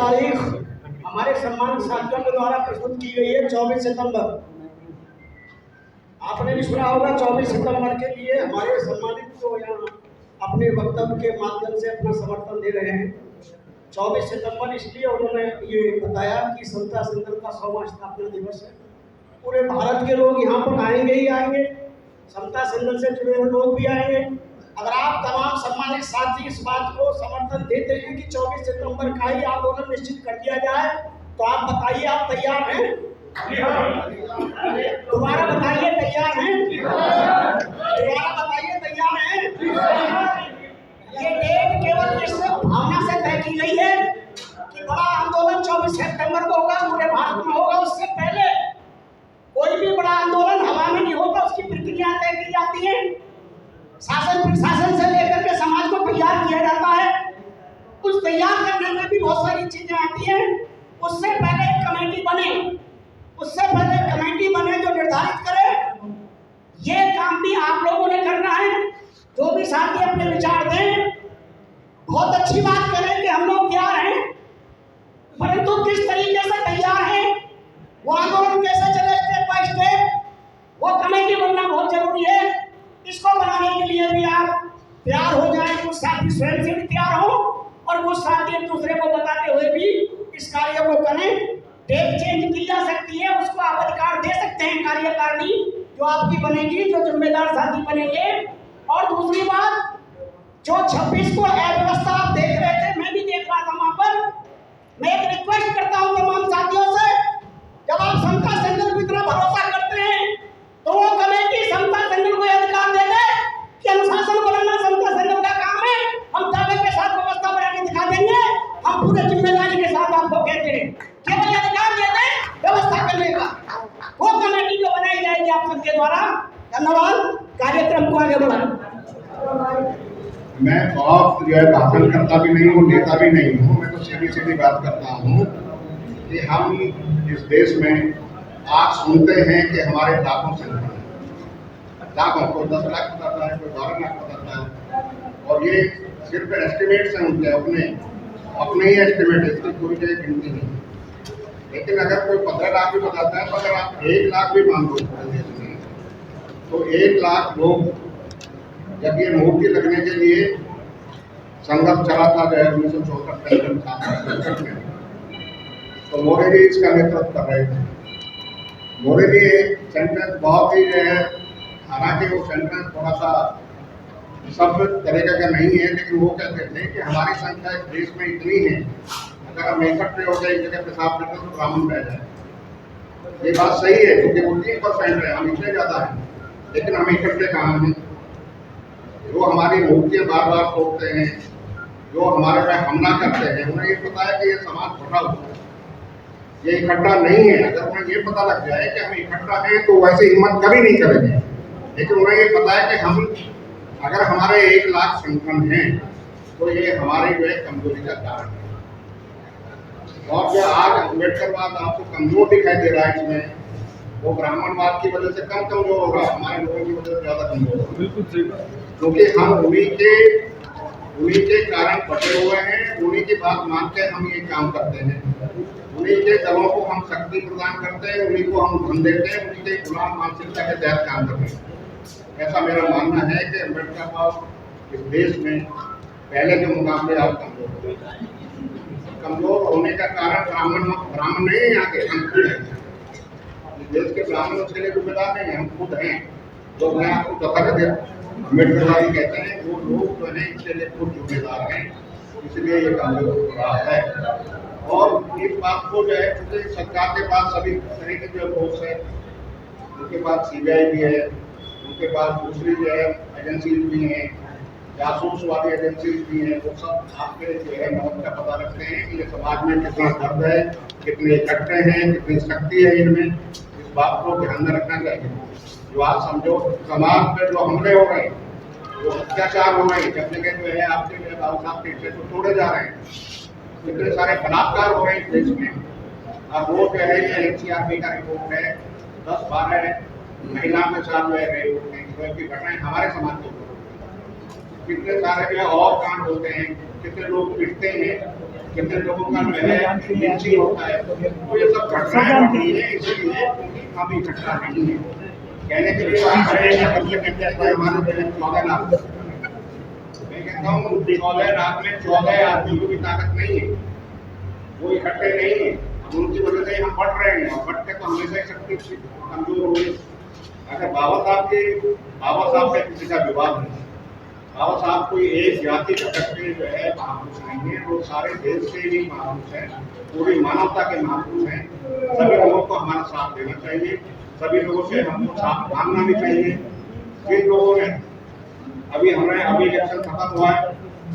तारीख हमारे सम्मानित साथियों के द्वारा प्रस्तुत की गई है 24 सितंबर। आपने भी सुना होगा 24 सितंबर के लिए हमारे सम्मानित को यहाँ अपने वक्तव्य के माध्यम से अपना समर्थन दे रहे हैं। 24 सितंबर इसलिए उन्होंने ये बताया कि समता सदन का 100वां स्थापना दिवस है। पूरे भारत के लोग यहाँ पर आएंगे ही आएंगे, समता सदन से जुड़े हुए लोग भी आएंगे। अगर आप तमाम सम्मानित साथी इस बात को समर्थन देते हैं कि 24 सितंबर का ही आंदोलन निश्चित कर दिया जाए, तो आप बताइए, आप तैयार हैं? दोबारा बताइए, तैयार हैं? दोबारा बताइए, तैयार हैं? ये डेट केवल इस भावना से तय की गई है कि बड़ा आंदोलन 24 सितंबर को होगा, पूरे भारत में होगा। उससे पहले कोई भी बड़ा आंदोलन हवा में नहीं होगा, उसकी प्रक्रिया तय की जाती है। शासन प्रशासन से लेकर के समाज को तैयार किया जाता है। उस तैयार करने में भी बहुत सारी चीजें आती हैं। उससे पहले एक कमेटी बने जो निर्धारित करे। ये काम भी आप लोगों ने करना है। जो भी साथी अपने विचार दें, बहुत अच्छी बात करें कि हम लोग तैयार हैं, परंतु किस तरीके से तैयार हैं, वो आंदोलन कैसे चले स्टेप बाय स्टेप, वो कमेटी बनना बहुत जरूरी है। इसको बनाने के लिए भी आप तैयार हो जाएं। कुछ साथी स्वयं से भी तैयार हो और कुछ साथी एक दूसरे को बताते हुए भी इस कार्य को करें। डेट चेंज की जा सकती है, उसको आप अधिकार दे सकते हैं कार्यकारिणी जो आपकी बनेगी, जो जिम्मेदार साथी बनेंगे। और दूसरी बात, जो 26 को अव्यवस्था आप देख रहे थे, मैं भी देख रहा था वहां पर। मैं एक रिक्वेस्ट करता हूं तमाम साथियों से, जब आप समता सदन पर इतना भरोसा करते हैं तो वो कमेटी समता सदन को अधिकार दे दे कि अनुशासन बनाना समता सदन का काम है। हम दावे के साथ व्यवस्था बना के दिखा देंगे, हम पूरे जिम्मेदारी के साथ आपको कहते हैं, केवल अधिकार दे दें व्यवस्था करने का। वो कमेटी जो बनाई जाएगी आप सबके द्वारा। धन्यवाद। कार्यक्रम को आगे बढ़ाएं। मैं बहुत जो है भाषण करता भी नहीं हूँ, नेता भी नहीं हूँ। मैं तो सीधी सीधी बात करता हूँ कि हम इस देश में आज सुनते हैं कि हमारे लाखों संख्या है, लाखों, कोई 10 लाख बताता है, कोई 12 लाख बताता है। और ये सिर्फ एस्टिमेट्स हैं उनके, अपने ही एस्टिमेट है, इसकी कोई जगह गिनती नहीं। लेकिन अगर कोई 15 लाख भी बताता है, तो अगर आप 1 लाख भी मान दो देश में, तो 1 लाख लोग जब ये मूर्ति लगने के लिए संघर्ष चला था 1964 में, तो मोदी जी इसका नेतृत्व कर रहे थे। मोदी जी एक सेंटेंस बहुत ही जो है, हालांकि वो सेंटेंस थोड़ा सा सब तरीके का नहीं है, लेकिन वो कहते थे कि हमारी संख्या इस देश में इतनी है, अगर हम इकट्ठे हो जाए, एक जगह पेशाब करते तो ब्राह्मण रह जाए। ये बात सही है, क्योंकि वो 3% है, हम इतने ज़्यादा हैं, लेकिन हम इकट्ठे कहाँ हैं। जो हमारी मूर्तियाँ बार बार तोड़ते हैं, जो हमारे पे हमला करते हैं, उन्हें ये पता है कि ये समाज फटा हुआ है, ये इकट्ठा नहीं है। अगर उन्हें ये पता लग जाए कि हम इकट्ठा हैं, तो वैसे हिम्मत कभी नहीं करेंगे। लेकिन उन्हें ये पता है कि हम, अगर हमारे 1 लाख संगठन हैं, तो ये हमारी जो है कमजोरी का कारण है। और जो आज अम्बेडकरवाद आपको कमजोर दिखाई दे रहा है, इसमें वो ब्राह्मणवाद की वजह से कम कमजोर होगा, हमारे लोगों की वजह से ज़्यादा कमजोर होगा। बिल्कुल सही बात, क्योंकि हम उन्हीं के कारण बचे हुए हैं, उन्हीं की बात मान के हम ये काम करते हैं, उन्हीं के दलों को हम शक्ति प्रदान करते हैं, उन्हीं को हम धन देते हैं, उन्हीं के गुलाम मानसिकता के तहत काम करते हैं। ऐसा मेरा मानना है कि अम्बेडकरवाद इस देश में पहले के मुकाबले अब कमजोर होने का कारण ब्राह्मण नहीं है, यहाँ के हम खुद हैं। इस देश के ब्राह्मण उसके लिए जिम्मेदार नहीं है, हम खुद हैं। तो मैं आपको तथाकथित अम्बेडकरवादी कहते हैं, वो लोग जो है इसके लिए खुद जिम्मेदार हैं, इसलिए ये कमजोर हो रहा है। और इस बात को जो है, क्योंकि सरकार के पास सभी तरह के जो फोर्स है, उनके पास CBI भी है, उनके पास दूसरी जो है एजेंसी भी हैं, जासूस वाली एजेंसी भी हैं, वो सब आपके जो है मदद का पता रखते हैं कि ये समाज में कितना दर्द है, कितने इकट्ठे हैं, कितनी शक्ति है इनमें। इस बात को ध्यान में रखना चाहिए। जो आज समझो समाज पर जो हमले हो रहे हैं, जो अत्याचार हो रहे हैं, जब जगह जो है आपके जो बाबू साहब पीछे तो तोड़े जा रहे हैं, इतने सारे बलात्कार हो रहे हैं देश में। अब वो जो है ये NCRB का रिपोर्ट है, 10-12 महिलाओं के साथ जो है रेप की घटनाएं हमारे समाज के कितने सारे जो है और कांड होते हैं, कितने लोग पिटते हैं, कितने लोगों का जो है लीची होता है, तो ये सब घटनाएं बढ़ रही है, इसलिए हम इकट्ठा नहीं है। कहने के लिए आप खड़े हैं, कब से कहते हैं हमारे 14 लाख, मैं कहता हूँ 14 लाख में 14 आदमियों की ताकत नहीं है, वो इकट्ठे नहीं है, उनकी वजह से हम बढ़ रहे हैं, और बढ़ते तो हमेशा ही शक्ति कमजोर हो गई। अगर बाबा साहब से किसी का विवाद नहीं, बाबा साहब कोई एक जाति घटक के जो है महापुरुष नहीं है, वो सारे देश के ही महापुरुष हैं, पूरी मानवता के महापुरुष हैं। सभी लोगों को हमारा साथ देना चाहिए, सभी लोगों से हमको साथ मांगना भी चाहिए। जिन लोगों ने अभी इलेक्शन खत्म हुआ है,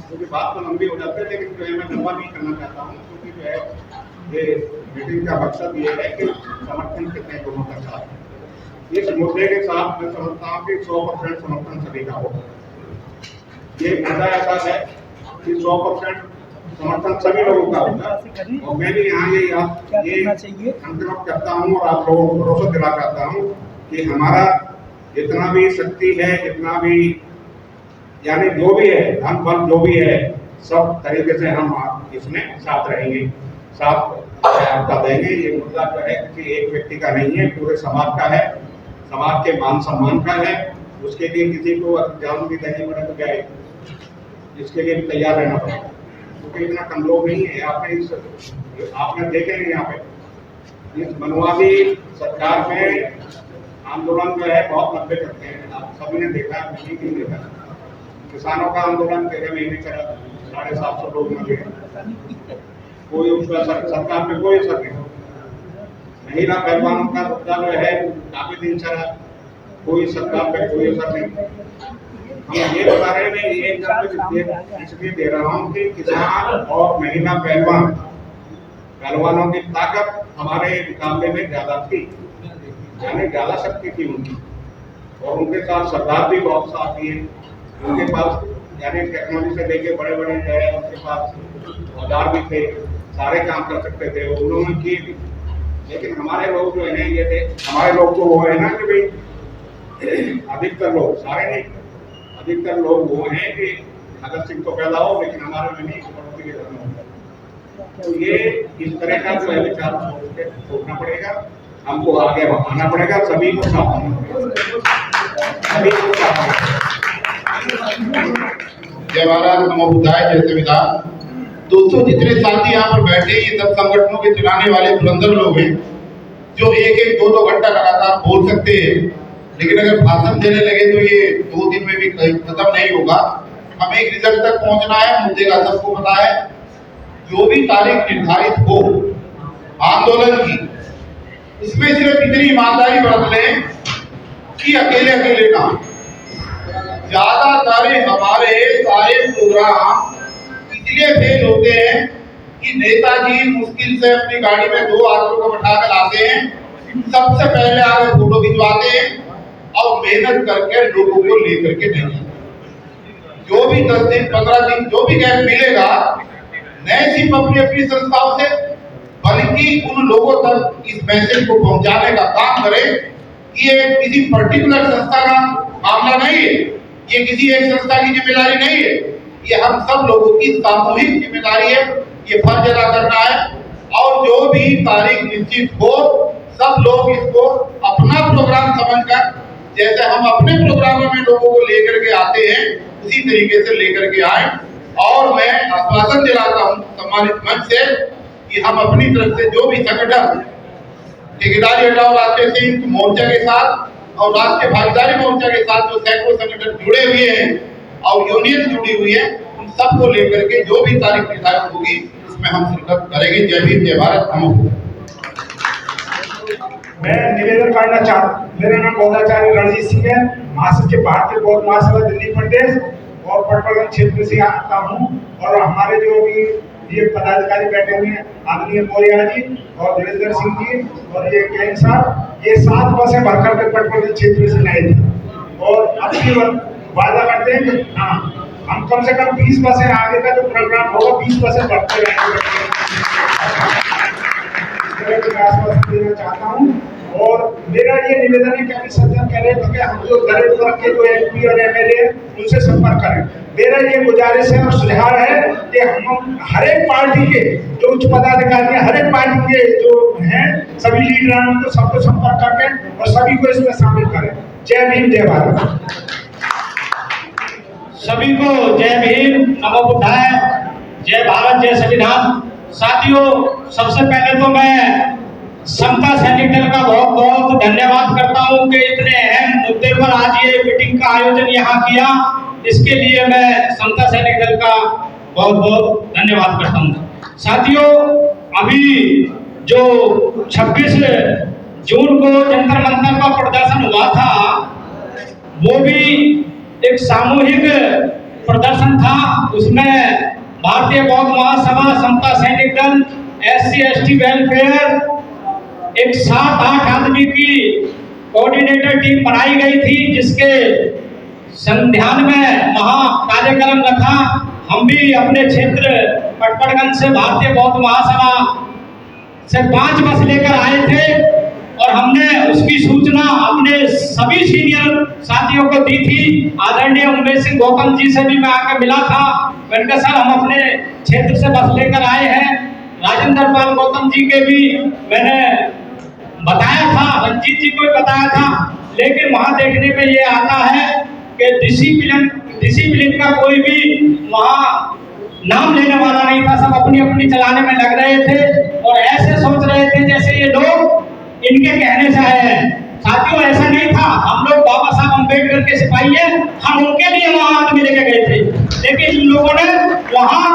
क्योंकि बात तो लंबी हो जाती है, लेकिन जो है मैं लंबा नहीं करना चाहता हूँ, क्योंकि जो है ये मीटिंग का मकसद ये है कि समर्थन कितने लोगों का साथ है। इस मुद्दे के साथ मैं समझता हूँ कि 100% समर्थन सभी का होगा। ये मुद्दा ऐसा है कि 100% समर्थन सभी लोगों का होगा, और मैं भी यहाँ ये संकल्प करता हूँ और आप लोगों को भरोसा दिला चाहता हूँ कि हमारा जितना भी शक्ति है, जितना भी यानी जो भी है, धन बल जो भी है, सब तरीके से हम इसमें साथ रहेंगे, साथ आपका देंगे। ये मुद्दा जो है किसी एक व्यक्ति का नहीं है, पूरे समाज का है, समाज के मान सम्मान का है। उसके लिए किसी को जान भी देनी पड़े तो क्या है, इसके लिए भी तैयार रहना पड़ेगा, क्योंकि इतना कम लोग नहीं है। आपने देखे हैं यहाँ पे इस मनवादी सरकार में आंदोलन जो है बहुत लंबे करते हैं, आप सभी ने देखा, नहीं देखा। किसानों का आंदोलन 13 महीने चला, 750 लोग मरे, कोई उसका सरकार में कोई असर नहीं। महिला पहलवानों का मुद्दा जो है काफी दिन चला, कोई सरकार पे कोई असर नहीं। हम ये बता रहे हैं, ये इसलिए दे रहा हूँ कि किसान और महिला पहलवानों की ताकत हमारे मुकाबले में ज्यादा थी, यानी ज्यादा शक्ति थी उनकी, और उनके साथ सरदार भी बहुत साथ दिए। उनके पास यानी टेक्नोलॉजी से लेके बड़े बड़े है, उनके पास औजार भी थे, सारे काम कर सकते थे, उन्होंने किए भी। लेकिन हमारे लोग जो है ये थे, हमारे लोग तो वो है ना कि भाई अधिकतर लोग, सारे नहीं, अधिकतर लोग वो हैं कि भगत सिंह तो पैदा हो, लेकिन हमारे में नहीं, पड़ोसी के धर्म होता। तो ये इस तरह का जो है विचार सोचना पड़ेगा, हमको आगे बढ़ाना पड़ेगा, सभी को साथ आना पड़ेगा, सभी को साथ आना पड़ेगा। जय महाराज, नमो बुद्धाय, जय संविधान। दोस्तों, जितने साथी यहाँ पर बैठे, ये सब संगठनों के चलाने वाले धुरंधर लोग हैं, जो एक 2-2 घंटा लगातार बोल सकते हैं, लेकिन अगर भाषण देने लगे तो ये 2 दिन में भी खत्म नहीं होगा। हमें एक रिजल्ट तक पहुंचना है, मुद्दे का सबको पता है। जो भी तारीख निर्धारित हो आंदोलन की, इसमें सिर्फ इतनी ईमानदारी बरत लें कि अकेले ना, ज्यादातर हमारे सारे प्रोग्राम इसलिए फेल होते हैं कि नेताजी मुश्किल से अपनी गाड़ी में 2 आदमियों को बैठाकर आते हैं, सबसे पहले आगे फोटो खिंचवाते हैं और मेहनत करके लोगों को लेकर के नहीं जाते। जो भी 10 दिन 15 दिन जो भी गैप मिलेगा, न सिर्फ अपनी संस्थाओं से, बल्कि उन लोगों तक इस मैसेज को पहुंचाने का काम करें कि ये किसी पर्टिकुलर संस्था का मामला नहीं है, ये किसी एक संस्था की जिम्मेदारी नहीं है, ये हम सब लोगों की सामूहिक जिम्मेदारी है, ये फर्ज अदा करना है। और जो भी तारीख निश्चित हो, सब लोग इसको अपना प्रोग्राम समझकर, जैसे हम अपने प्रोग्रामों में लोगों को लेकर के आते हैं, उसी तरीके से लेकर के आए। और मैं आश्वासन दिलाता हूँ सम्मानित मंच से कि हम अपनी तरफ से जो भी संगठन ठेकेदारी हटाओ राष्ट्रीय संयुक्त मोर्चा के साथ और राष्ट्रीय भागीदारी मोर्चा के साथ जो सैकड़ों संगठन जुड़े हुए हैं और यूनियन जुड़ी हुई है, उन सबको लेकर के जो भी तारीख निर्धारित होगी उसमें हम शिरकत करेंगे। जय भीम, जय भारत, नमो। मैं निवेदन करना चाहता हूँ। मेरा नाम बौद्धाचार्य रणजीत सिंह है, महासचिव भारतीय बौद्ध महासभा दिल्ली प्रदेश और पटवर्धन क्षेत्र से आता हूँ। और हमारे जो भी ये पदाधिकारी बैठे हुए हैं, आदरणीय मौर्य जी और वीरेंद्र सिंह जी और ये कैन साहब, ये 7 बसें भरकर के पटवर्धन क्षेत्र से लाए थे। और अब की वादा करते हैं कि हाँ, हम कम से कम 20 बसें आगे का जो प्रोग्राम होगा 20 बसें भरते रहेंगे। मैं आश्वासन देना चाहता हूँ। और मेरा ये निवेदन है कि अभी सज्जन कह रहे थे कि हम जो दलित वर्ग के जो MP और MLA उनसे संपर्क करें। मेरा ये गुजारिश है और सुझाव है कि हम हर एक पार्टी के जो उच्च पदाधिकारी हैं, हर एक पार्टी के जो हैं सभी लीडर उनको सबको संपर्क करके और सभी को इसमें शामिल करें। जय भीम, जय भारत। सभी को जय भीम, नमो बुद्धाय, जय भारत, जय संविधान। साथियों, सबसे पहले तो मैं समता सैनिक दल का बहुत बहुत धन्यवाद करता हूं कि इतने अहम मुद्दे पर आज ये मीटिंग का आयोजन यहाँ किया। इसके लिए मैं समता सैनिक दल का बहुत बहुत धन्यवाद करता हूं। साथियों, अभी जो 26 जून को जंतर मंतर का प्रदर्शन हुआ था, वो भी एक सामूहिक प्रदर्शन था। उसमें भारतीय बौद्ध महासभा, समता सैनिक दल, SC ST वेलफेयर, एक 7-8 आदमी की कोऑर्डिनेटर टीम बनाई गई थी, जिसके संध्यान में वहाँ कार्यक्रम रखा। हम भी अपने क्षेत्र पटपड़गंज से भारतीय बौद्ध महासभा से 5 बस लेकर आए थे और हमने उसकी सूचना अपने सभी सीनियर साथियों को दी थी। आदरणीय उमेश सिंह गौतम जी से भी मैं आकर मिला था। मैंने कहा सर, हम अपने क्षेत्र से बस लेकर आए हैं। राजेंद्र पाल गौतम जी के भी मैंने बताया था, रंजीत जी को भी बताया था। लेकिन वहां देखने में ये आता है कि डिसिप्लिन का कोई भी वहां नाम लेने वाला नहीं था। सब अपनी अपनी चलाने में लग रहे थे और ऐसे सोच रहे थे जैसे ये लोग इनके कहने से आए हैं। साथियों, ऐसा नहीं था। हम लोग बाबा साहब अम्बेडकर के सिपाही हैं, हम उनके लिए वहां आदमी लेके गए थे। लेकिन इन लोगों ने वहां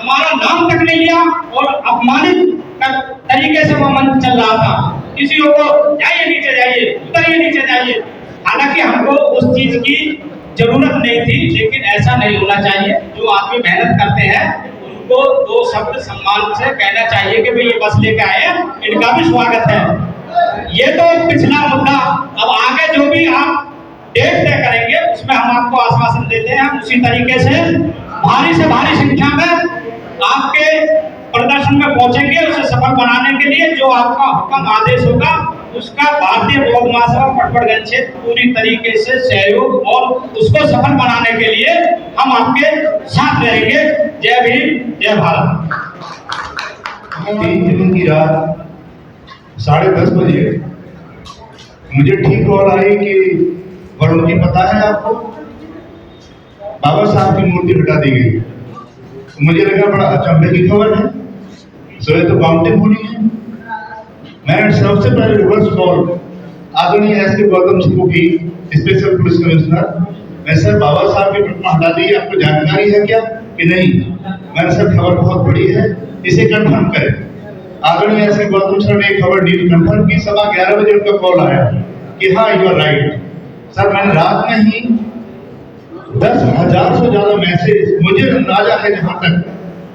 हमारा नाम तक नहीं लिया और अपमानित तरीके से वह मंच चल रहा था। किसी को जाइए नीचे, जाइए, उतरिए नीचे, जाइए। हालांकि हमको उस चीज की जरूरत नहीं थी, लेकिन ऐसा नहीं होना चाहिए। जो आदमी मेहनत करते हैं उनको 2 शब्द सम्मान से कहना चाहिए कि भाई ये बस लेके आए, इनका भी स्वागत है। ये तो पिछला मुद्दा। अब आगे जो भी आप डेट तय करेंगे उसमें हम आपको आश्वासन देते हैं। हम उसी तरीके से भारी से भारी संख्या में आपके प्रदर्शन में पहुंचेंगे। उसे सफल बनाने के लिए जो आपका हुक्म आदेश होगा उसका भारतीय बौद्ध महासभा पटपड़गंज क्षेत्र पूरी तरीके से सहयोग और उसको सफल बनाने के लिए हम आपके साथ रहेंगे। जय भीम, जय भारत। 3 जून की रात 10:30 बजे मुझे ठीक कॉल आई कि वरुण जी, पता है आपको बाबा साहब की मूर्ति हटा दी गई। मुझे लगा बड़ा अचंभे की खबर है, सो तो काउंटिंग होनी है। मैं सबसे पहले रिवर्स कॉल आदरणीय SK गौतम सिंह को की, स्पेशल पुलिस कमिश्नर, मैं सर बाबा साहब की प्रतिमा हटा दी, आपको जानकारी है क्या कि नहीं? मैंने सर खबर बहुत बड़ी है, इसे कंफर्म करें। आदरणीय SK गौतम सर ने खबर डी कंफर्म की। 11:15 बजे उनका कॉल आया कि हाँ, यू आर राइट। सर, मैंने रात में ही 10,000 से ज्यादा मैसेज, मुझे अंदाजा है, जहां तक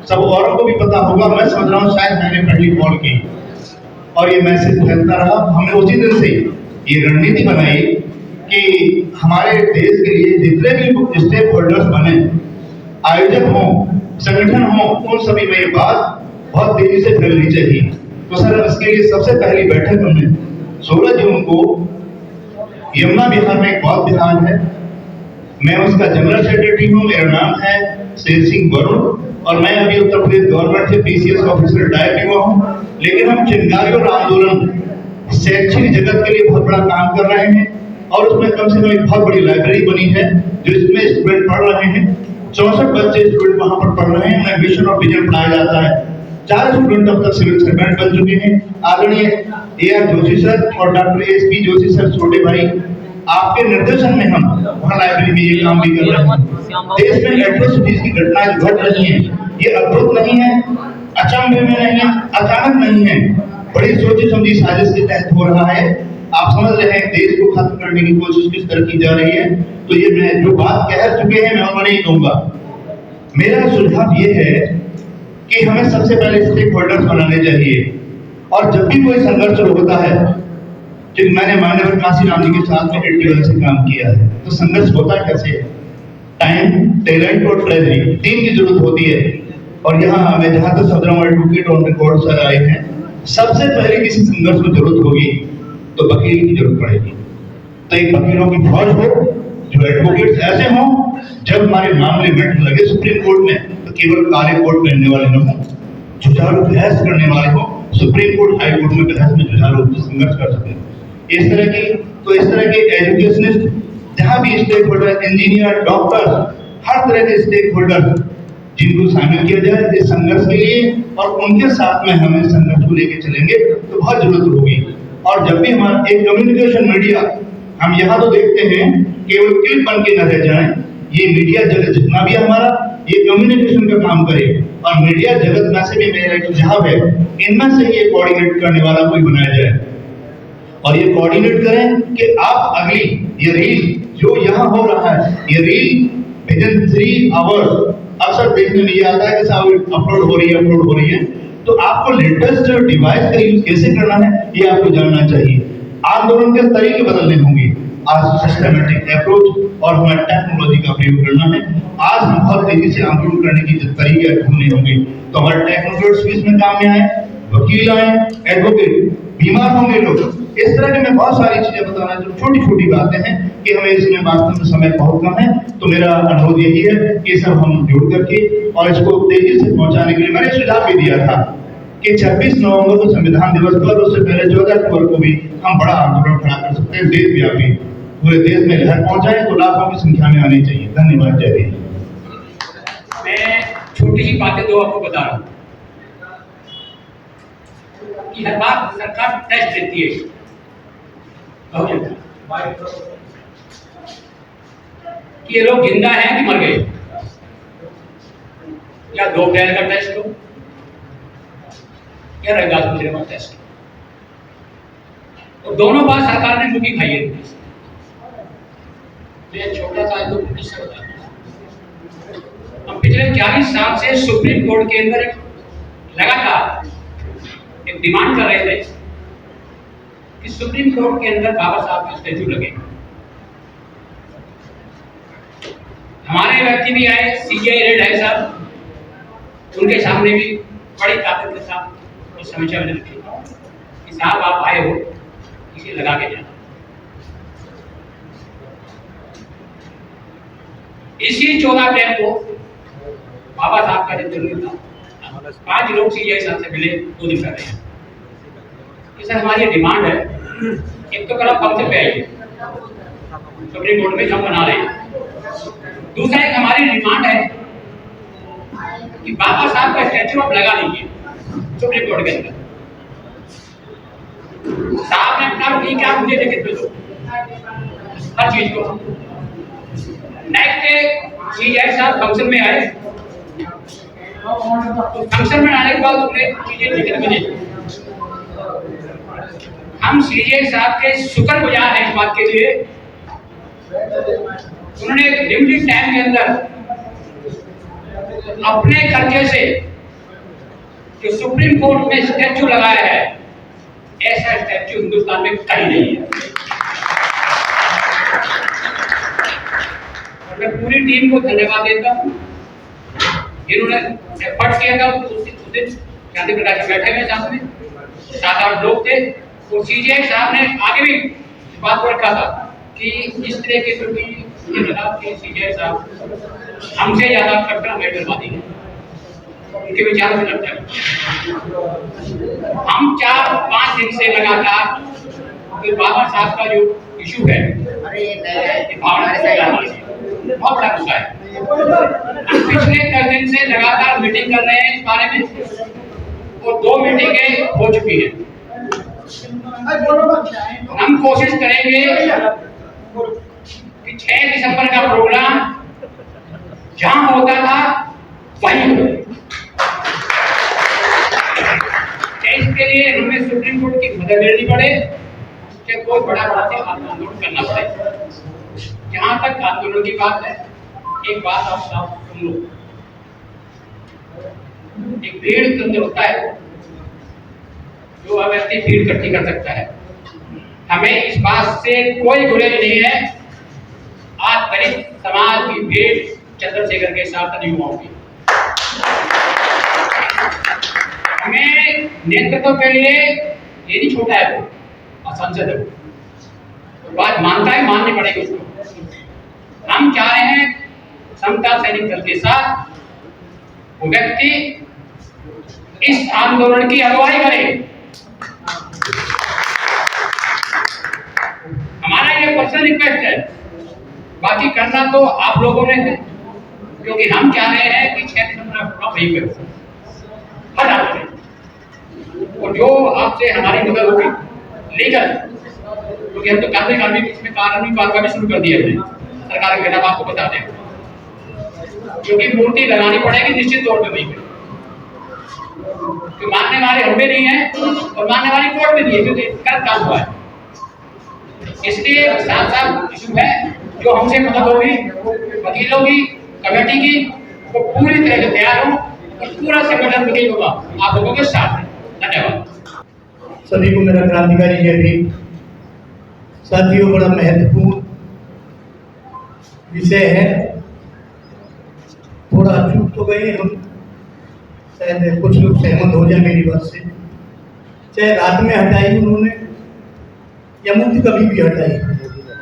सब औरों को भी पता होगा, मैं समझ रहा हूँ शायद मैंने पहली कॉल की और ये मैसेज फैलता रहा। हमने उसी दिन से ये रणनीति बनाई कि हमारे देश के लिए जितने भी स्टेक होल्डर्स बने, आयोजक हों, संगठन हों, उन सभी में ये बात बहुत तेजी से फैलनी चाहिए। तो सर, इसके लिए सबसे पहली बैठक हमने 16 जून को यमुना विहार में एक बौद्ध विहार है, मैं उसका जनरल सेक्रेटरी हूँ। मेरा नाम है शेर सिंह वरुण और मैं अभी उत्तर प्रदेश गवर्नमेंट से PCS ऑफिसर रिटायर हुआ हूँ। लेकिन हम चिंगारी और आंदोलन शैक्षिक जगत के लिए बहुत बड़ा काम कर रहे हैं और उसमें कम से कम एक बहुत बड़ी लाइब्रेरी बनी है जो इसमें स्टूडेंट पढ़ रहे हैं। 64 बच्चे स्टूडेंट वहाँ पर पढ़ रहे हैं। उन्हें मिशन और विजन पढ़ाया जाता है। 4 स्टूडेंट अब तक सिविल सर्वेंट बन चुके हैं। आदरणीय AR जोशी सर और डॉक्टर ASP जोशी सर, छोटे भाई, आपके निर्देशन में हम वहाँ लाइब्रेरी में ये काम भी कर रहे हैं। देश में एट्रोसिटीज की घटनाएं घट रही हैं, ये अद्भुत नहीं है, अचंभे में नहीं है, अचानक नहीं है, बड़ी सोची समझी साजिश के तहत हो रहा है। आप समझ रहे हैं देश को खत्म करने की कोशिश किस तरह की जा रही है। तो ये मैं जो बात कह चुके हैं मैं उन्होंने ही कहूंगा। मेरा सुझाव ये है कि हमें सबसे पहले स्टेक होल्डर्स बनाने चाहिए और जब भी कोई संघर्ष होता है, कि मैंने मानव काशीराम जी के साथ में 81 से काम किया है, तो संघर्ष होता कैसे है? टाइम, टैलेंट और ट्रेजरी, 3 की जरूरत होती है। और यहाँ मैं जहाँ तक 17 एडवोकेट ऑन रिकॉर्ड सर आए हैं, सबसे पहले किसी संघर्ष को जरूरत होगी तो वकील की जरूरत पड़ेगी। तो एक वकीलों की फौज हो, जो एडवोकेट्स ऐसे हों, जब हमारे मामले मिटने लगे सुप्रीम कोर्ट में तो केवल काले कोट पहनने वाले न हों, जुझारू बहस करने वाले हों, सुप्रीम कोर्ट हाई कोर्ट में बहस में जुझारू संघर्ष कर सकें। इस तरह के एजुकेशनिस्ट, जहाँ भी स्टेक होल्डर, इंजीनियर, डॉक्टर, हर तरह के स्टेक होल्डर जिनको शामिल किया जाए इस संघर्ष के लिए, और उनके साथ में हमें संघर्ष को लेकर चलेंगे तो बहुत जरूरत होगी। और जब भी हमारा एक कम्युनिकेशन मीडिया, हम यहाँ तो देखते हैं केवल क्लिप बन के न रह जाए, ये मीडिया जगत जितना भी हमारा ये कम्युनिकेशन का काम करे, और मीडिया जगत में से भी मेरा एक सुझाव है, इनमें से ये कोऑर्डिनेट करने वाला कोई बनाया जाए, और ये कोऑर्डिनेट करें कि आप अगली ये रील जो यहाँ हो रहा है, ये रील विदिन 3 आवर्स अक्सर देखने में ये आता है कि साहब अपलोड हो रही है, तो आपको लेटेस्ट डिवाइस का यूज कैसे करना है ये आपको जानना चाहिए। आंदोलन के तरीके बदलने होंगे, आज सिस्टमेटिक अप्रोच और हमें टेक्नोलॉजी का प्रयोग करना है। आज हम बहुत तेजी से आंदोलन करने की तरीके ढूंढने होंगे, तो हमारे टेक्नोक्रेट्स भी इसमें काम में आए, वकील आए, एडवोकेट, बीमार होंगे लोग। इस तरह की मैं बहुत सारी चीजें बताना, जो छोटी छोटी बातें हैं कि हमें इसमें वास्तव में समय बहुत कम है, तो मेरा अनुरोध यही है कि सब हम जुड़ करके और इसको तेजी से पहुंचाने के लिए मैंने सुझाव भी दिया था कि 26 नवंबर को संविधान दिवस पर, उससे पहले 14 अक्टूबर को भी हम बड़ा आंदोलन खड़ा कर सकते हैं, देशव्यापी, पूरे देश में लहर पहुंचाए तो लाखों की संख्या में आनी चाहिए। धन्यवाद। जय हिंद। मैं छोटी सी बातें दो आपको बता रहा हूँ कि हर बार सरकार टेस्ट देती है कि ये लोग जिंदा हैं कि मर गए, या 2 अप्रैल का टेस्ट हो या रविदास मंदिर का टेस्ट हो, और दोनों बार सरकार ने मुखी खाई है। ये छोटा सा तो किससे बता, हम पिछले 40 साल से सुप्रीम कोर्ट के अंदर लगातार एक डिमांड कर रहे थे कि सुप्रीम कोर्ट के अंदर बाबा साहब का स्टैचू लगे। हमारे व्यक्ति भी आए, सीजीआई रेड है साहब, उनके सामने भी बड़ी ताकत के साथ उस समीक्षा में रखी कि साहब आप आए हो, इसे लगा के जाना। इसी 14 अप्रैल को बाबा साहब का जब जन्मदिन था, 5 लोग सीजीआई साहब से मिले, 2 दिन पहले। सर हमारी डिमांड है, एक तो कल आप फंक्शन पे आइए सुप्रीम कोर्ट में, जो हम बना रहे हैं। दूसरा एक हमारी डिमांड है कि बाबा साहब का स्टैचू आप लगा लीजिए सुप्रीम कोर्ट के अंदर। साहब ने कहा ठीक है, आप मुझे लिखित में दो हर चीज को। नेक्स्ट डे सीजीआई साहब फंक्शन में आए, तो फंक्शन में आने के बाद उन्हें चीजें लिखित में दी। हम सीजीआई साहब के शुक्रगुजार हैं इस बात के लिए, उन्होंने लिमिटेड टाइम के अंदर अपने खर्चे से जो सुप्रीम कोर्ट में स्टैचू लगाया है, ऐसा स्टैचू हिंदुस्तान में कहीं नहीं है। और मैं पूरी टीम को धन्यवाद देता हूँ जिन्होंने एफर्ट किया था। उस दिन शांति प्रकाश में बैठे हुए साथ में 7-8 लोग थे, और सीजीआई साहब ने आगे भी इस बात को रखा था कि इस तरह के प्रति ये लगा कि सीजीआई साहब हमसे ज्यादा कट्टर मेटरवादी है, उनके विचारों से लगता है। हम 4-5 दिन से लगातार तो बाबा साहब का जो इशू है, बहुत बड़ा गुस्सा है। हम पिछले 10 दिन से लगातार मीटिंग कर रहे हैं इस बारे में, और 2 मीटिंगें हो चुकी हैं। हम कोशिश करेंगे कि 6 दिसंबर का प्रोग्राम जहां होता था वहीं हो। इसके लिए हमें सुप्रीम कोर्ट की मदद लेनी पड़े कि कोई बड़ा आंदोलन करना पड़े। जहां तक आंदोलन की बात है, एक बात आप साफ सुन लो, एक भीड़ के अंदर होता है जो व्यक्ति भीड़ इकट्ठी कर सकता है। हमें इस बात से कोई गुरेज नहीं है, आज दलित समाज की भीड़ चंद्रशेखर के साथ नहीं होगी। हमें नेतृत्व के लिए ये नहीं छोटा है वो, संसद है, तो बात मानता है, माननी पड़ेगी उसको। हम चाह रहे हैं समता सैनिक दल के साथ वो व्यक्ति इस आंदोलन की अगुवाई करे। हमारा ये पर्सनल रिक्वेस्ट है, बाकी करना तो आप लोगों ने है, क्योंकि हम चाह रहे हैं कि 6 दिसंबर का वहीं पे हर आपसे, और जो आपसे हमारी मदद होगी लीगल, क्योंकि हम तो कानूनी इसमें कानूनी कार्रवाई शुरू कर दी है हमने सरकार के खिलाफ, आपको बता दें, क्योंकि मूर्ति लगानी पड़ेगी निश्चित तौर पे वहीं पे, तो मानने वाले हम भी नहीं है और मानने वाली कोर्ट भी नहीं है, क्योंकि गलत काम हुआ है। इसलिए साफ इशू है, जो हमसे मदद होगी वकीलों की, कमेटी की, वो पूरी तरह से तैयार हो और पूरा संगठन वकील होगा आप लोगों के साथ है। धन्यवाद। सभी को मेरा क्रांतिकारी जय भीम। साथियों, बड़ा महत्वपूर्ण विषय है, थोड़ा चूक तो गए हम, शायद कुछ लोग सहमत हो जाए मेरी बात से। चाहे रात में हटाई उन्होंने या मुफ्त कभी भी हटाई,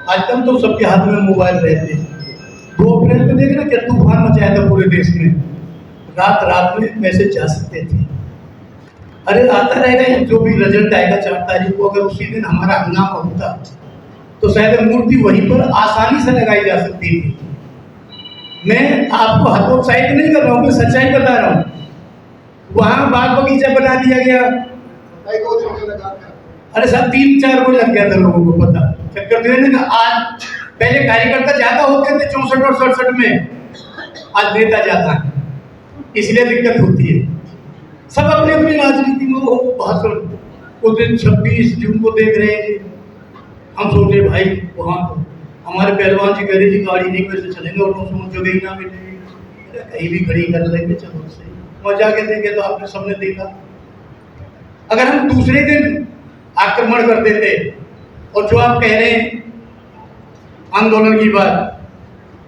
आजकल तो सबके हाथ में मोबाइल रहते हैं। 2 अप्रैल को देखना क्या तूफान मचाया था पूरे देश में, रात में मैसेज जा सकते थे। अरे आता रहेगा, जो भी रिजल्ट आएगा 4 तारीख को, अगर उसी दिन हमारा हंगामा होता तो शायद मूर्ति वहीं पर आसानी से लगाई जा सकती थी। मैं आपको हतोत्साहित नहीं कर रहा हूँ, मैं सच्चाई बता रहा हूँ। वहाँ बाग बगीचा बना दिया गया, अरे सब 3-4 को लग गया था लोगों को पता। चक्कर ना, आज पहले कार्यकर्ता ज्यादा होते थे 64 और 67 में, आज नेता ज्यादा है, इसलिए दिक्कत होती है। सब अपनी अपनी राजनीति में हो भाषण। उस दिन 26 जून को देख रहे थे, हम सोचे भाई वहाँ तो हमारे पहलवान जी कह रहे थे गाड़ी नहीं कैसे चलेंगे और जगह ही ना मिलेगी, कहीं भी खड़ी कर लेंगे, चलो सही। वहाँ जाके देखे तो आपने सबने देखा, अगर हम दूसरे दिन आक्रमण कर देते, और जो आप कह रहे हैं आंदोलन की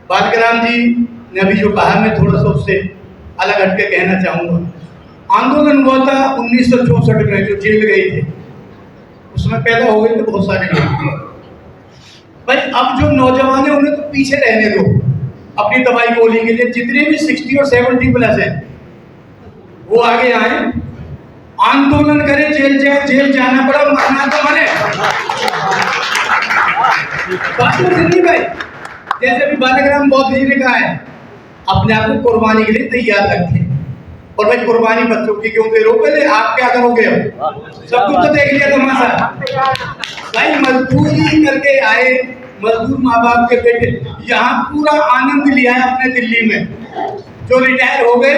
बालकृष्ण जी ने अभी जो कहा, मैं थोड़ा सा उससे अलग हटके कहना चाहूँगा। आंदोलन हुआ था 1964 में, जो जेल गए थे उसमें पैदा हो गए थे बहुत सारे लोग। भाई अब जो नौजवान है उन्हें तो पीछे रहने दो अपनी दवाई गोली के लिए। जितने भी 60 और 70 प्लस है वो आगे आए, आंदोलन करें, जेल जाना पड़ा, मरना तो मरे। नहीं भाई, जैसे भी बालकृष्ण बौद्ध जी ने कहा है, अपने आप को कुर्बानी के लिए तैयार रखें। और भाई कुर्बानी बच्चों की क्यों दे रहे हो, पहले आप क्या करोगे? सब कुछ तो देख लिया तमाशा। भाई मजदूरी करके आए, मजदूर माँ बाप के बेटे यहाँ पूरा आनंद लिया है अपने दिल्ली में। जो रिटायर हो गए,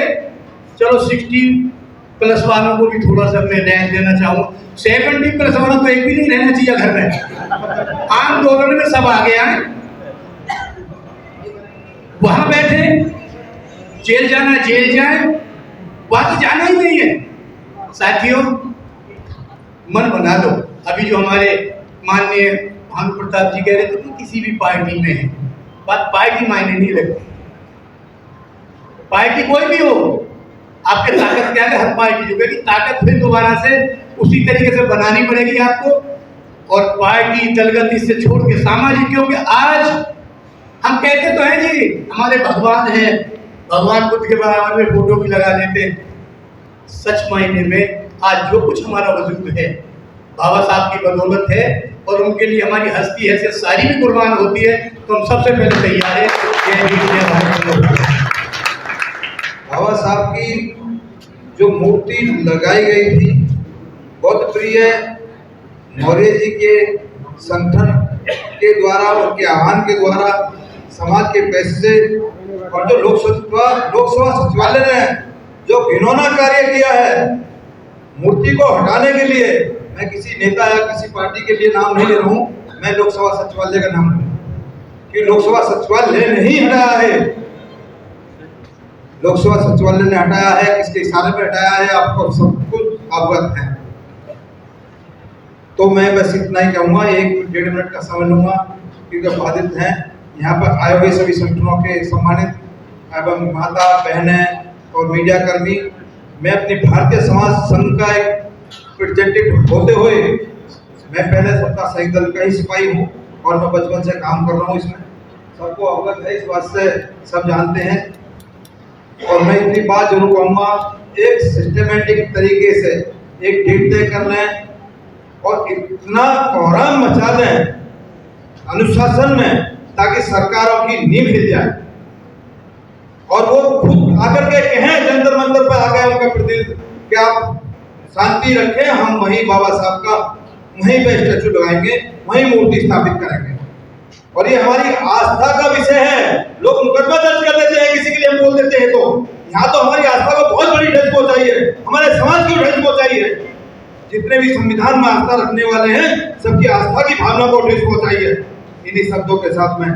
चलो 60 प्लस वालों को भी थोड़ा सा मैं न्याय देना चाहूँगा। 70 प्लस वालों को एक भी नहीं रहना चाहिए घर में। आंदोलन में सब आ गया है, वहां बैठे, जेल जाना जेल जाए, वहां तो जाना ही नहीं है। साथियों, मन बना लो। अभी जो हमारे माननीय भानु प्रताप जी कह रहे थे कि किसी भी पार्टी में है, बात पार्टी मायने नहीं रखती। पार्टी कोई भी हो, आपके ताकत क्या है, हर पार्टी जुड़ेगी, ताकत फिर दोबारा से उसी तरीके से बनानी पड़ेगी आपको। और पार्टी दलगत इससे छोड़ के सामाजिक, क्योंकि आज हम कहते तो हैं जी हमारे भगवान हैं, भगवान बुद्ध के बराबर में फोटो भी लगा देते हैं। सच मायने में आज जो कुछ हमारा वजूद है बाबा साहब की बदौलत है, और उनके लिए हमारी हस्ती हैसियत सारी भी कुर्बान होती है। तो हम सबसे पहले तैयार है। बाबा साहब की जो मूर्ति लगाई गई थी, बहुत प्रिय मौर्य जी के संगठन के द्वारा, उनके आह्वान के द्वारा, समाज के पैसे और जो लोकसभा सचिवालय ने जो घिनौना कार्य किया है मूर्ति को हटाने के लिए, मैं किसी नेता या किसी पार्टी के लिए नाम नहीं ले रहा हूँ, मैं लोकसभा सचिवालय का नाम लूँ कि लोकसभा सचिवालय नहीं हटाया है। लोकसभा सचिवालय ने हटाया है, किसके इशारे पर हटाया है, आपको सब कुछ अवगत है। तो मैं बस इतना ही कहूँगा, 1-1.5 मिनट का समय लूँगा, क्योंकि बाधित हैं यहाँ पर आए हुए सभी संगठनों के सम्मानित एवं माता बहनें और मीडिया कर्मी। मैं अपनी भारतीय समाज संघ का एक रिप्रेजेंटेटिव होते हुए मैं पहले सबका सही दल का ही सिपाही हूँ और मैं बचपन से काम कर रहा हूँ इसमें, सबको अवगत है, इस बात से सब जानते हैं। और मैं इतनी बात जरूर कहूँगा, एक सिस्टमेटिक तरीके से एक डेट तय कर लें और इतना कोहराम मचा दें अनुशासन में ताकि सरकारों की नींव हिल जाए और वो खुद आकर के कहें जंतर मंतर पर आ गए उनके प्रतिनिधि कि आप शांति रखें, हम वहीं बाबा साहब का वहीं पे स्टैचू लगाएंगे, वहीं मूर्ति स्थापित करेंगे। और ये हमारी आस्था का विषय है। लोग मुकदमा दर्ज कर देते हैं किसी के लिए बोल देते हैं, तो यहाँ तो हमारी आस्था को बहुत बड़ी ठेस पहुंचाई है, हमारे समाज की ठेस पहुंचाई है। जितने भी संविधान में आस्था रखने वाले हैं सबकी आस्था की भावना को ठेस पहुंचाई है। इन्हीं शब्दों के साथ में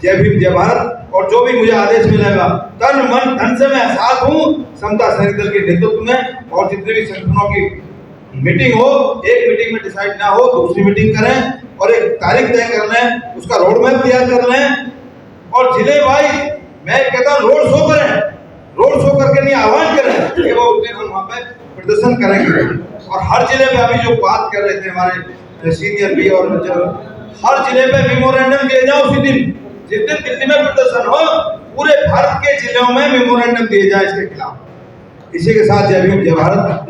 जय भीम जय भारत, और जो भी मुझे आदेश मिलेगा तन मन धन से मैं साथ हूँ समता सैनिक दल के नेतृत्व में। और जितने भी संगठनों की मीटिंग हो, एक मीटिंग में डिसाइड ना हो दूसरी मीटिंग करें और एक तारीख तय कर लें, उसका रोड मैप तैयार कर लें और जिले वाइज मैं कहता हूँ रोड शो करें, रोड शो करके नहीं आह्वान करें कि वो उस दिन हम वहाँ पे प्रदर्शन करेंगे। और हर जिले में अभी जो बात कर रहे थे हमारे सीनियर भी, और हर जिले पे मेमोरेंडम दिए जाए उसी दिन, जिस दिन दिल्ली में प्रदर्शन हो पूरे भारत के जिलों में मेमोरेंडम दिए जाए इसके खिलाफ। इसी के साथ जय भीम जय भारत।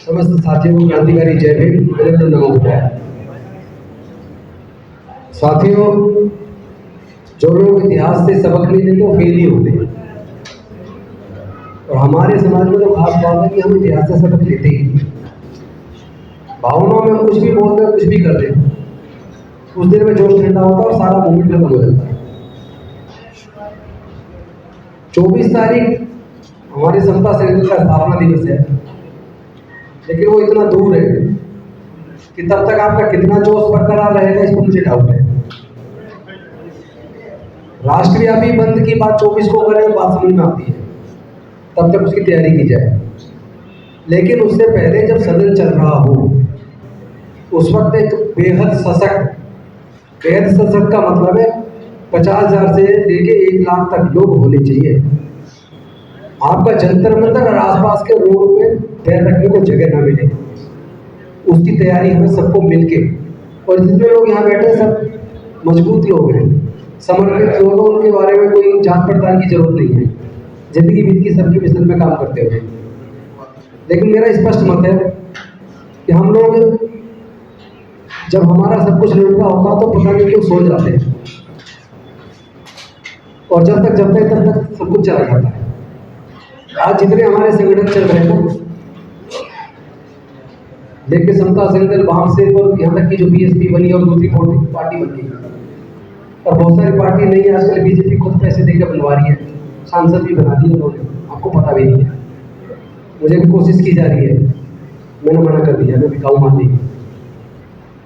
समस्त साथियों को क्रांतिकारी जय भीम, नरेंद्र नमो बुद्धाय। साथियों, जो लोग इतिहास से सबक नहीं लेते वो फेल ही होते हैं, और हमारे समाज में तो खास बात है कि हम इतिहास से सबक लेते ही। भावनाओं में हम कुछ भी बोलते हैं, कुछ भी करते हैं, उस दिन में जोश ठंडा होता है और सारा मूवमेंट खत्म हो जाता है। 24 तारीख हमारे समता सैनिक दल का स्थापना दिवस है, लेकिन वो इतना दूर है कि तब तक आपका कितना जोश बरकरार रहेगा इस पर मुझे डाउट है। राष्ट्रव्यापी बंद की बात 24 को करें, बात समझ में आती है, तब तक उसकी तैयारी की जाए। लेकिन उससे पहले जब सदन चल रहा हो उस वक्त एक बेहद सशक्त का मतलब है 50,000 से लेके 1 लाख तक लोग होने चाहिए। आपका जंतर मंतर और आसपास के रोड पे पैर रखने को जगह ना मिले, उसकी तैयारी हमें सबको मिलके, और जितने लोग यहाँ बैठे सब मजबूत लोग हैं, समर्पित लोग हैं, उनके बारे में कोई जांच पड़ताल की जरूरत नहीं है, जिंदगी बीत की सबके मिशन में काम करते हुए। लेकिन मेरा स्पष्ट मत है कि हम लोग जब हमारा सब कुछ लुटा होता तो पता नहीं क्यों सो जाते हैं, और जब तक तब तक सब कुछ चला जाता है। आज जितने हमारे संगठन चल रहे हैं, लेकिन समता सैनिक दल बाम से और यहाँ तक की जो बीएसपी बनी और दूसरी पार्टी बन गई, और बहुत सारी पार्टी नहीं है आजकल। बीजेपी खुद पैसे देकर बनवा रही है, सांसद भी बना दिए उन्होंने, आपको पता भी नहीं है। मुझे भी कोशिश की जा रही है, मैंने मना कर दिया, मैं बिकाऊ मान ली।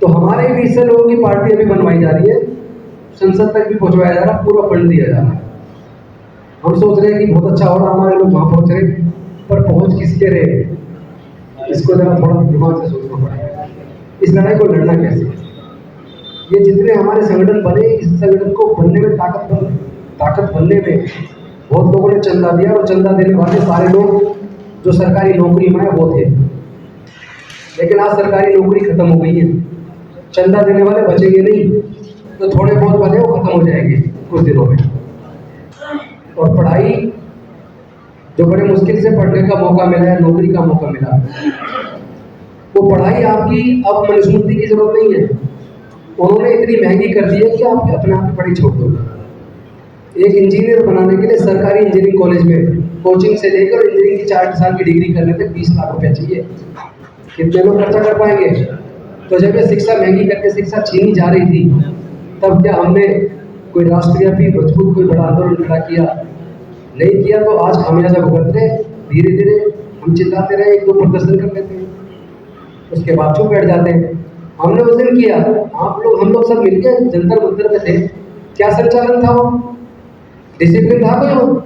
तो हमारे बीच से लोगों की पार्टी अभी बनवाई जा रही है, संसद तक भी पहुंचवाया जा रहा है, पूरा फंड दिया जा रहा है। हम सोच रहे हैं कि बहुत अच्छा हो रहा, हमारे लोग वहाँ पहुँच रहे, पर पहुँच किसके रहे, इसको जरा थोड़ा दिमाग से सोचना पड़ेगा। इस लड़ाई को लड़ना कैसे? ये जितने हमारे संगठन बने, इस संगठन को बनने में ताकत बनने में बहुत लोगों ने चंदा दिया, और चंदा देने वाले सारे लोग जो सरकारी नौकरी में वो थे। लेकिन आज सरकारी नौकरी खत्म हो गई है, चंदा देने वाले बचेंगे नहीं, तो थोड़े बहुत बचे वो खत्म हो जाएंगे कुछ दिनों में। और पढ़ाई जो बड़े मुश्किल से पढ़ने का मौका मिला है, नौकरी का मौका मिला, वो पढ़ाई आपकी अब मनुस्मृति की जरूरत नहीं है। उन्होंने इतनी महंगी कर दी है कि आप अपने आप ही पढ़ाई छोड़ दोगे। एक इंजीनियर बनाने के लिए सरकारी इंजीनियरिंग कॉलेज में कोचिंग से लेकर इंजीनियरिंग की 4 साल की डिग्री करने तक 20 लाख रुपया चाहिए। कितने लोग खर्चा कर पाएंगे? तो जब ये शिक्षा महंगी करके शिक्षा छीनी जा रही थी, तब क्या हमने कोई राष्ट्रव्यापी मजबूत कोई बड़ा आंदोलन खड़ा किया? नहीं किया। तो आज खामियाजा भुगत रहे। धीरे धीरे हम चिल्लाते रहे, 1-2 प्रदर्शन कर लेते हैं, उसके बाद चुप बैठ जाते हैं। हमने उस दिन किया, हम लोग सब मिलकर जंतर मंतर में थे। क्या संचालन था? वो डिसिप्लिन था कोई? वो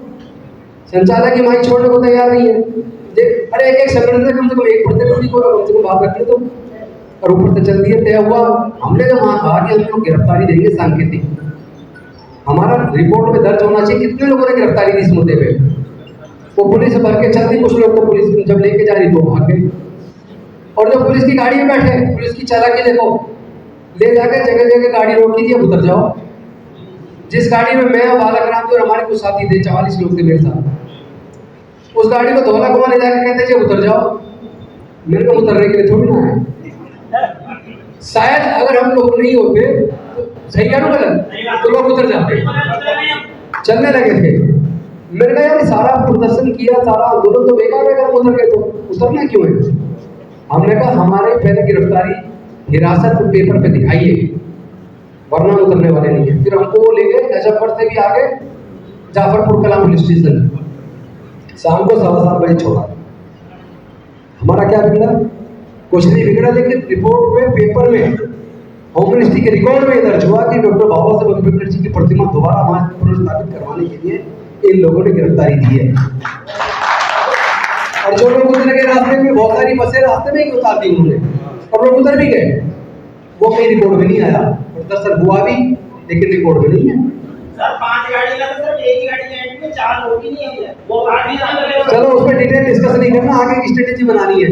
संचालक की माइक छोड़ने को तैयार नहीं है। अरे एक संगठन से कम से कम 1% को कम से कम बात रखिए तो, और ऊपर से चल दिए। तय हुआ, हमने जब वहाँ कहा कि हम लोग गिरफ्तारी देंगे सांकेतिक, हमारा रिपोर्ट में दर्ज होना चाहिए कितने लोगों ने गिरफ्तारी दी इस मुद्दे पे। वो पुलिस भर के चलती, कुछ लोग तो पुलिस जब लेके जा रही तो भाग गए। और जो पुलिस की गाड़ी में बैठे, पुलिस की चालाकी देखो, ले जाके जगह जगह गाड़ी रोकी थी, अब उतर जाओ। जिस गाड़ी में मैं और बालक राम थे और हमारे कुछ साथी थे, 44 लोग थे मेरे साथ, उस गाड़ी को धौला कुआं ले जाके कहते थे उतर जाओ। मेरे को उतरने के लिए थोड़ी ना है। शायद अगर हम लोग नहीं होते तो सही है ना गलत, तो लोग उतर जाते, चलने लगे थे। मैंने कहा यार सारा प्रदर्शन किया, सारा आंदोलन तो बेकार है, अगर उतर गए तो उतरना क्यों है? हमने कहा हमारे पहले गिरफ्तारी हिरासत पेपर पे दिखाइए, वरना उतरने वाले नहीं है। फिर हमको वो ले गए नजफगढ़ से भी आगे जाफरपुर कलां पुलिस स्टेशन, शाम को 7:15 बजे छोड़ा। हमारा क्या बिगड़ा? कुछ नहीं बिगड़ा, लेकिन रिपोर्ट में, पेपर में, होम मिनिस्ट्री के रिकॉर्ड में दर्ज हुआ कि डॉक्टर बाबा साहब अम्बेडकर जी की प्रतिमा दोबारा वहां पुनर्स्थापित करवाने के लिए इन लोगों ने गिरफ्तारी दी है। और जो लोग उतर गए रास्ते में, बहुत सारी बसें रास्ते में ही उतार दी उन्होंने, और लोग उतर भी गए। वो कहीं रिकॉर्ड में नहीं आया, प्रदर्शन हुआ भी लेकिन रिकॉर्ड में नहीं है। सर 5 गाड़ी लगा, सर एक ही गाड़ी जाएगी, 4 लोग ही नहीं है, वो गाड़ी चलो उस पर डिटेल डिस्कस नहीं करना, आगे की स्ट्रेटेजी बनानी है,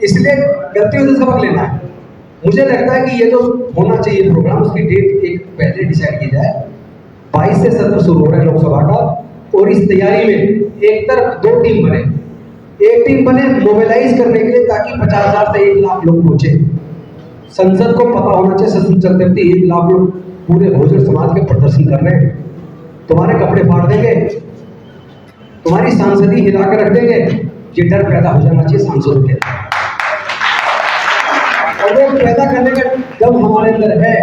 इसलिए गलतियों से सबक लेना है। मुझे लगता है कि ये जो होना चाहिए प्रोग्राम, उसकी डेट एक पहले डिसाइड की जाए। 22 से सत्र शुरू हो रहा है लोकसभा का, और इस तैयारी में एक तरफ 2 टीम बने, एक टीम बने मोबिलाइज करने के लिए ताकि 50,000 से 1 लाख लोग पहुंचे। संसद को पता होना चाहिए सदन चलते वक्त 1 लाख लोग पूरे बहुजन समाज के प्रदर्शन कर रहे हैं, तुम्हारे कपड़े फाड़ देंगे, तुम्हारी सांसदी हिला कर रख देंगे। ये डर पैदा हो जाना चाहिए सांसदों के, और वो पैदा करने का दम हमारे अंदर है,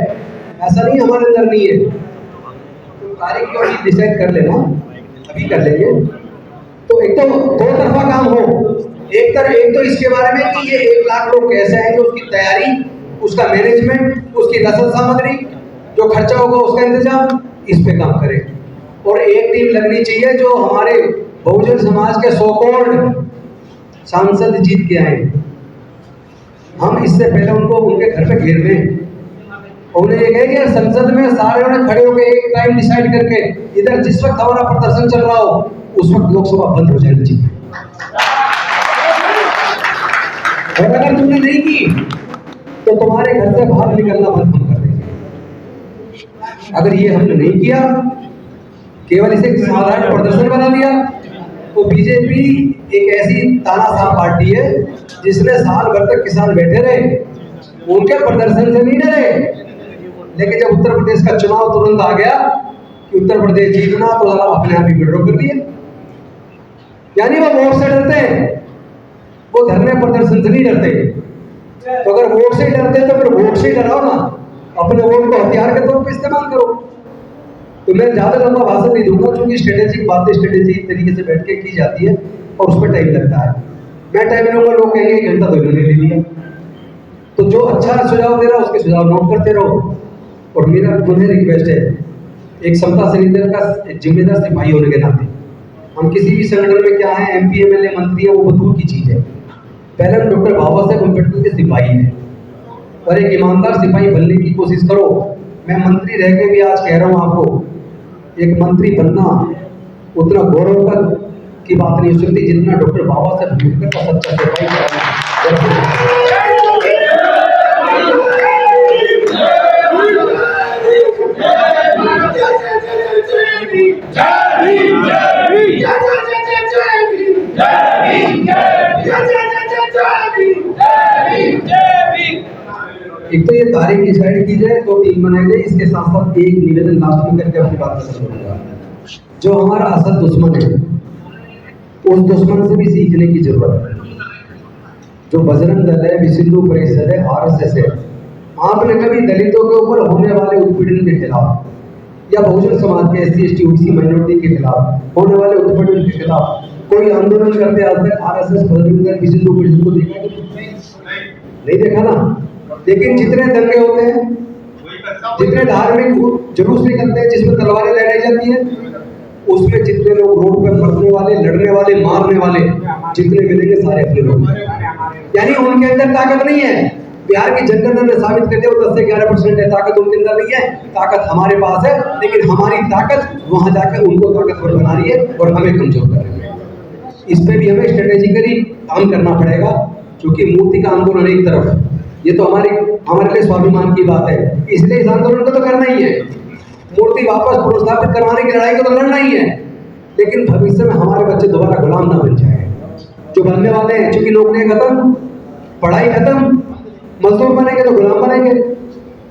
ऐसा नहीं हमारे अंदर नहीं है। तो तारीख को भी डिसाइड कर लेना, अभी कर लेंगे। तो एक तो 2 तरफा काम हो, एक तो इसके बारे में कि ये 1 लाख लोग कैसे आएंगे, उसकी तैयारी, उसका मैनेजमेंट, उसकी रसद सामग्री, जो खर्चा होगा उसका इंतजाम, इस पे काम करें। और एक टीम लगनी चाहिए जो हमारे बहुजन समाज के सो कॉल्ड सांसद जीत के आए, हम इससे पहले उनको उनके घर पे घेर दें, उन्हें ये कहें कि संसद में सारे उन्हें खड़े होकर एक टाइम डिसाइड करके, इधर जिस वक्त हमारा प्रदर्शन चल रहा हो उस वक्त लोकसभा बंद हो जानी चाहिए। और अगर तुमने नहीं की तो तुम्हारे घर से बाहर निकलना बंद कर देंगे। अगर ये हमने नहीं किया, केवल इसे साधारण प्रदर्शन बना दिया, तो बीजेपी एक ऐसी तानाशाह पार्टी है जिसने साल भर तक किसान बैठे रहे, उनके प्रदर्शन से नहीं डरे, लेकिन जब उत्तर प्रदेश का चुनाव तुरंत आ गया कि उत्तर प्रदेश जीतना, तो अपने आप ही विड्रॉ कर दिया। यानी वो वोट से डरते हैं, वो धरने प्रदर्शन से नहीं डरते। तो अगर वोट से डरते तो फिर वोट से डराओ ना, अपने वोट को हथियार के तौर पर इस्तेमाल करो। तो मैं ज्यादा लंबा भाषण नहीं दूंगा, क्योंकि स्ट्रेटेजिक बातें स्ट्रेटेजिक तरीके से बैठ के की जाती है और उस पर टाइम लगता है। मैं टाइम लूंगा, लोग कहेंगे 1 घंटा 2 घंटे ले लिया। तो जो अच्छा सुझाव दे रहा है उसके सुझाव नोट करते रहो। और मेरा तुम्हें रिक्वेस्ट है, एक समता सैनिक का एक जिम्मेदार सिपाही होने के नाते, हम किसी भी संगठन में क्या है, MP MLA मंत्री है, वो बतूर की चीज है। पहले हम डॉक्टर बाबा साहब अम्बेडकर के सिपाही हैं, और एक ईमानदार सिपाही बनने की कोशिश करो। मैं मंत्री रह के भी आज कह रहा हूँ आपको, एक मंत्री बनना उतना गौरव की बात नहीं हो सकती जितना डॉक्टर बाबा साहब अम्बेडकर का सच्चा सिपाही बनना। एक तो ये तारीख डिसाइड की जाए, 2 टीम बनाई जाए। इसके साथ साथ एक निवेदन लास्ट में करके अपनी बात खत्म करूंगा। जो हमारा असल दुश्मन है, उस दुश्मन से भी सीखने की जरूरत है। जो बजरंग दल है, विश्व हिंदू परिषद है, RSS है, आपने कभी दलितों के ऊपर होने वाले उत्पीड़न के खिलाफ, या बहुजन समाज के SC ST OBC माइनॉरिटी के खिलाफ होने वाले उत्पीड़न के खिलाफ कोई आंदोलन करते आज तक RSS बजरंग दल विश्व हिंदू परिषद को देखा नहीं देखा ना। लेकिन जितने दंगे होते हैं, जितने धार्मिक जुलूस निकलते हैं जिसमें तलवारें लहराई जाती है, उसमें जितने लोग रोड पर मरने वाले, लड़ने वाले, मारने वाले जितने मिलेंगे सारे अपने लोग, यानी उनके अंदर ताकत नहीं है। बिहार की जनगणना ने साबित कर दिया 10 से 11% है ताकत उनके अंदर नहीं है, ताकत हमारे पास है। लेकिन हमारी ताकत वहां जाकर उनको ताकतवर बना रही है और हमें कमजोर कर रही है। इस पे भी हमें स्ट्रेटेजिकली काम करना पड़ेगा, क्योंकि मूर्ति का आंदोलन एक तरफ, ये तो हमारे लिए स्वाभिमान की बात है, इसलिए इस आंदोलन को तो करना ही है। मूर्ति वापस पुनर्स्थापित करवाने की लड़ाई को तो लड़ना ही है, लेकिन भविष्य में हमारे बच्चे दोबारा गुलाम ना बन जाए। जो बनने वाले हैं, चूंकि नौकरियां खत्म, पढ़ाई खत्म, मजदूर बनेंगे तो गुलाम बनेंगे।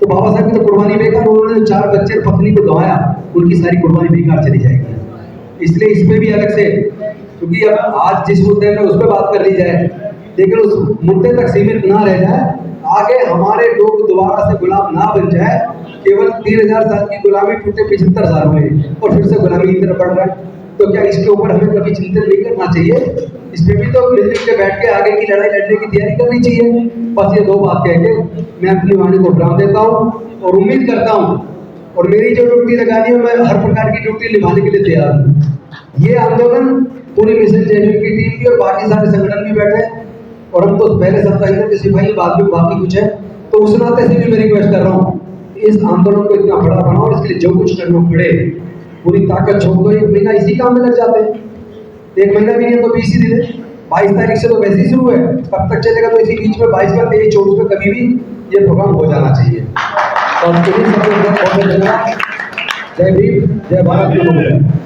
तो बाबा साहब की तो कुर्बानी बेकार, उन्होंने जो 4 बच्चे पत्नी को गंवाया, उनकी सारी कुर्बानी बेकार चली जाएगी। इसलिए इस पे भी अलग से, क्योंकि अब आज जिस मुद्दे में उस पर बात कर ली जाए, लेकिन उस मुद्दे तक सीमित ना रह जाए, आगे हमारे लोग दोबारा से गुलाम ना बन जाए। केवल 3000 साल की गुलामी टूटे 75 साल हुए और फिर से गुलामी की तरफ बढ़ रहा है। तो क्या इसके ऊपर हमें कभी चिंतन नहीं करना चाहिए? इस पे भी तो मिलजुल के बैठ के आगे की लड़ाई लड़ने की तैयारी करनी चाहिए। बस ये 2 बात कह के मैं अपनी वाणी को विराम देता हूँ और उम्मीद करता हूँ, और मेरी जो ड्यूटी लगानी है, मैं हर प्रकार की ड्यूटी निभाने के लिए तैयार हूँ। ये आंदोलन पूरी मिशन जेएनयू की टीम की और बाकी सारे संगठन भी बैठे हैं, और हम तो पहले सप्ताह के सिपाही, बाद में बाकी कुछ है। तो उस नाते से भी मैं रिक्वेस्ट कर रहा हूँ, इस आंदोलन को इतना बड़ा बनाओ, और इसके लिए जो कुछ करना पड़े पूरी ताकत छोड़ दो। 1 महीना इसी काम में लग जाते हैं, 1 महीना भी नहीं तो 20 ही दिन है। 22 तारीख से तो वैसे ही शुरू है, कब तक चलेगा? तो इसी बीच में 22 का 23, 24 में कभी भी ये प्रोग्राम हो जाना चाहिए। और जय भीम, जय भारत।